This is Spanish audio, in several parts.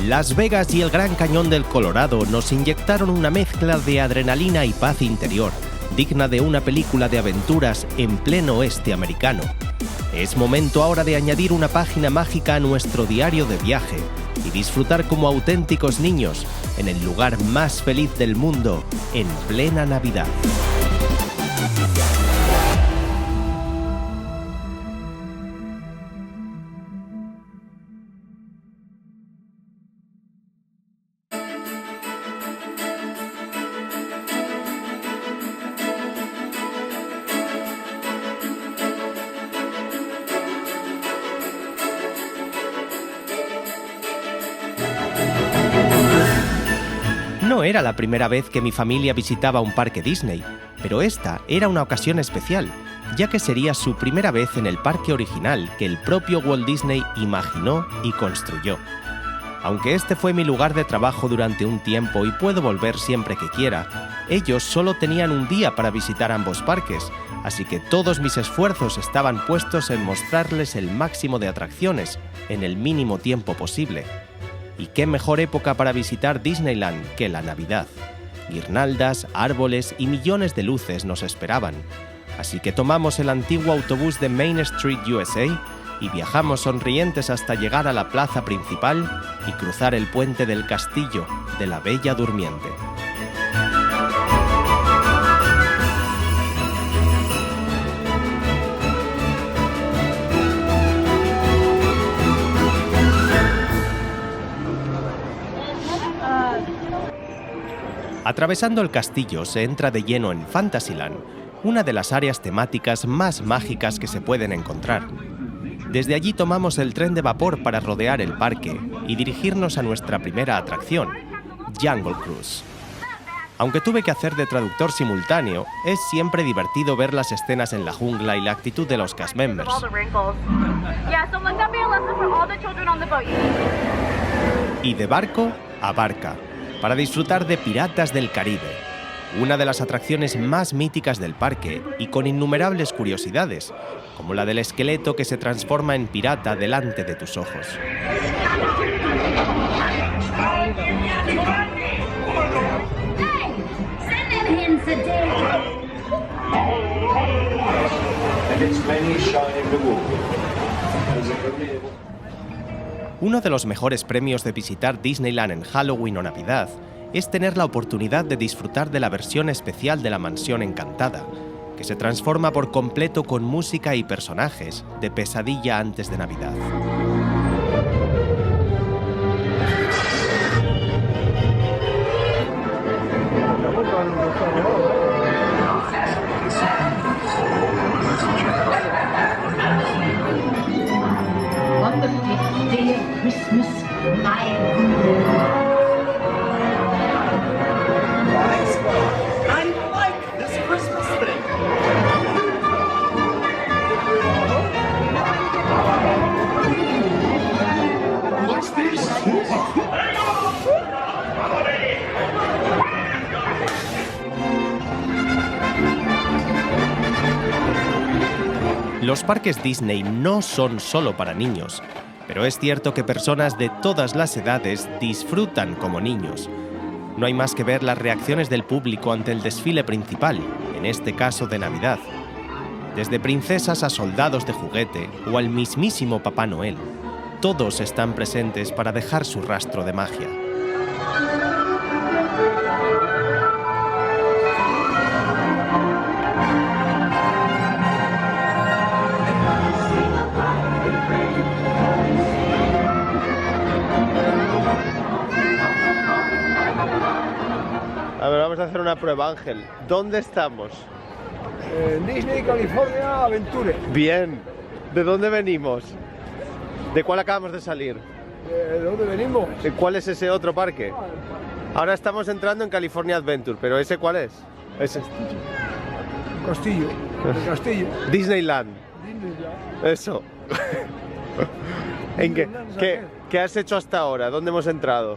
Las Vegas y el Gran Cañón del Colorado nos inyectaron una mezcla de adrenalina y paz interior, digna de una película de aventuras en pleno oeste americano. Es momento ahora de añadir una página mágica a nuestro diario de viaje y disfrutar como auténticos niños en el lugar más feliz del mundo en plena Navidad. No era la primera vez que mi familia visitaba un parque Disney, pero esta era una ocasión especial, ya que sería su primera vez en el parque original que el propio Walt Disney imaginó y construyó. Aunque este fue mi lugar de trabajo durante un tiempo y puedo volver siempre que quiera, ellos solo tenían un día para visitar ambos parques, así que todos mis esfuerzos estaban puestos en mostrarles el máximo de atracciones en el mínimo tiempo posible. Y qué mejor época para visitar Disneyland que la Navidad. Guirnaldas, árboles y millones de luces nos esperaban. Así que tomamos el antiguo autobús de Main Street USA y viajamos sonrientes hasta llegar a la plaza principal y cruzar el puente del castillo de la Bella Durmiente. Atravesando el castillo se entra de lleno en Fantasyland, una de las áreas temáticas más mágicas que se pueden encontrar. Desde allí tomamos el tren de vapor para rodear el parque y dirigirnos a nuestra primera atracción, Jungle Cruise. Aunque tuve que hacer de traductor simultáneo, es siempre divertido ver las escenas en la jungla y la actitud de los cast members. Y de barco a barca, para disfrutar de Piratas del Caribe, una de las atracciones más míticas del parque y con innumerables curiosidades, como la del esqueleto que se transforma en pirata delante de tus ojos. Uno de los mejores premios de visitar Disneyland en Halloween o Navidad es tener la oportunidad de disfrutar de la versión especial de la Mansión Encantada, que se transforma por completo con música y personajes de Pesadilla antes de Navidad. Los parques Disney no son solo para niños, pero es cierto que personas de todas las edades disfrutan como niños. No hay más que ver las reacciones del público ante el desfile principal, en este caso de Navidad. Desde princesas a soldados de juguete o al mismísimo Papá Noel, todos están presentes para dejar su rastro de magia. A ver, vamos a hacer una prueba, Ángel. ¿Dónde estamos? En Disney California Adventure. Bien. ¿De dónde venimos? ¿De cuál acabamos de salir? ¿De dónde venimos? ¿Cuál es ese otro parque? Ahora estamos entrando en California Adventure, pero ¿ese cuál es? Ese. Castillo. El castillo. Disneyland. Disneyland. Eso. ¿En qué has hecho hasta ahora? ¿Dónde hemos entrado?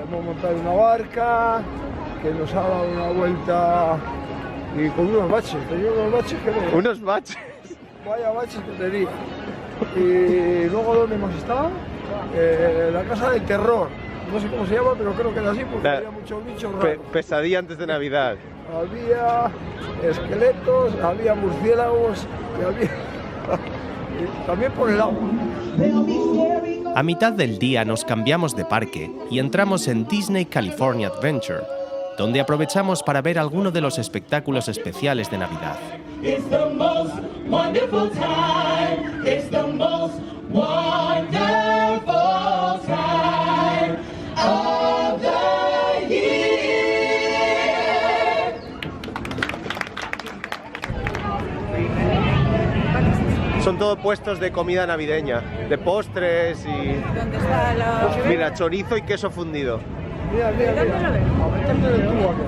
Hemos montado una barca que nos ha dado una vuelta y con unos baches. Tenía unos baches que no. ¿Unos baches? Vaya baches que tenía. Y luego, ¿dónde hemos estado? La Casa del Terror. no sé cómo se llama, pero creo que era así porque había muchos bichos raros. Pesadilla antes de Navidad. Había esqueletos, había murciélagos y había... y también por el agua. A mitad del día nos cambiamos de parque y entramos en Disney California Adventure, donde aprovechamos para ver algunos de los espectáculos especiales de Navidad. It's the most wonderful time. It's the most wonderful time of the year. Son todos puestos de comida navideña, de postres y... ¿Dónde está la...? Mira, chorizo y queso fundido. Mira, mira, mira. A meterte en el tubo aquí.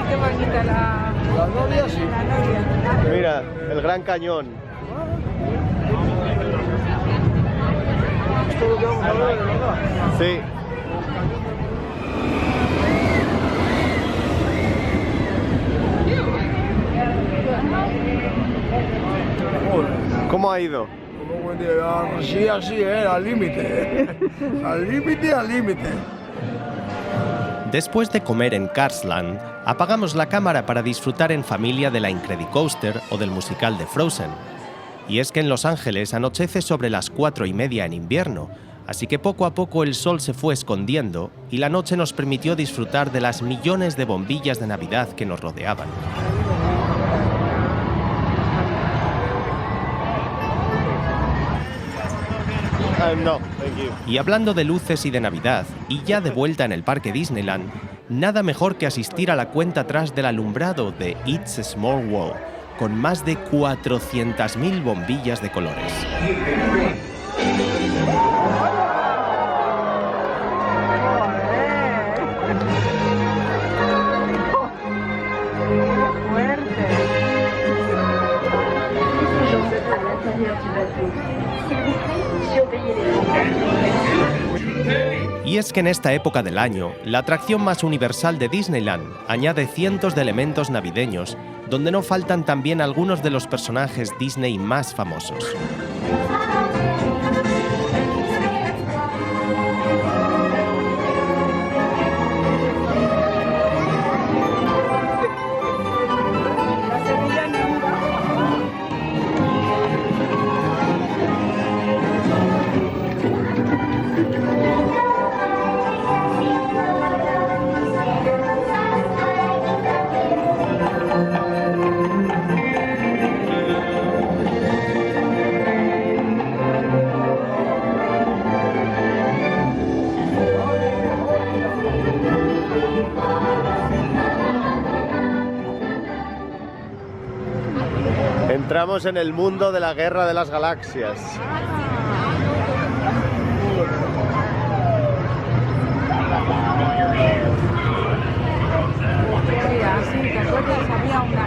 Qué bonita la novia, sí. novia. Mira, el Gran Cañón. Esto es lo que vamos a ver, de verdad. Sí. ¿Cómo ha ido? Sí, así, al límite. Al límite, al límite. Después de comer en Carsland, apagamos la cámara para disfrutar en familia de la Incredicoaster o del musical de Frozen. Y es que en Los Ángeles anochece sobre las 4:30 en invierno, así que poco a poco el sol se fue escondiendo y la noche nos permitió disfrutar de las millones de bombillas de Navidad que nos rodeaban. No, thank you. Y hablando de luces y de Navidad, y ya de vuelta en el parque Disneyland, nada mejor que asistir a la cuenta atrás del alumbrado de It's a Small World, con más de 400.000 bombillas de colores. Y es que en esta época del año, la atracción más universal de Disneyland añade cientos de elementos navideños, donde no faltan también algunos de los personajes Disney más famosos. Entramos en el mundo de la Guerra de las Galaxias. Sí, ¿te acuerdas? Había una...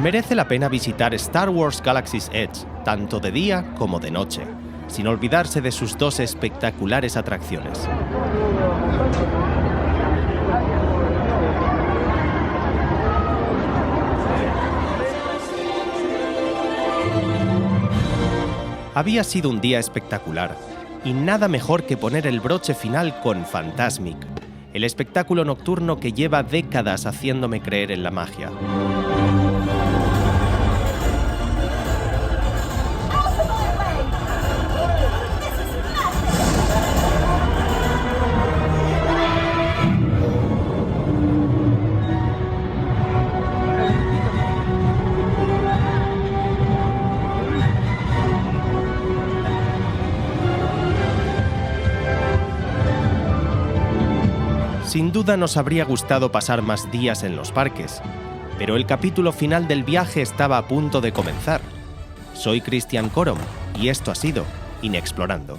Merece la pena visitar Star Wars Galaxy's Edge, tanto de día como de noche, sin olvidarse de sus dos espectaculares atracciones. Había sido un día espectacular, y nada mejor que poner el broche final con Fantasmic, el espectáculo nocturno que lleva décadas haciéndome creer en la magia. Sin duda nos habría gustado pasar más días en los parques, pero el capítulo final del viaje estaba a punto de comenzar. Soy Cristian Corom y esto ha sido Inexplorando.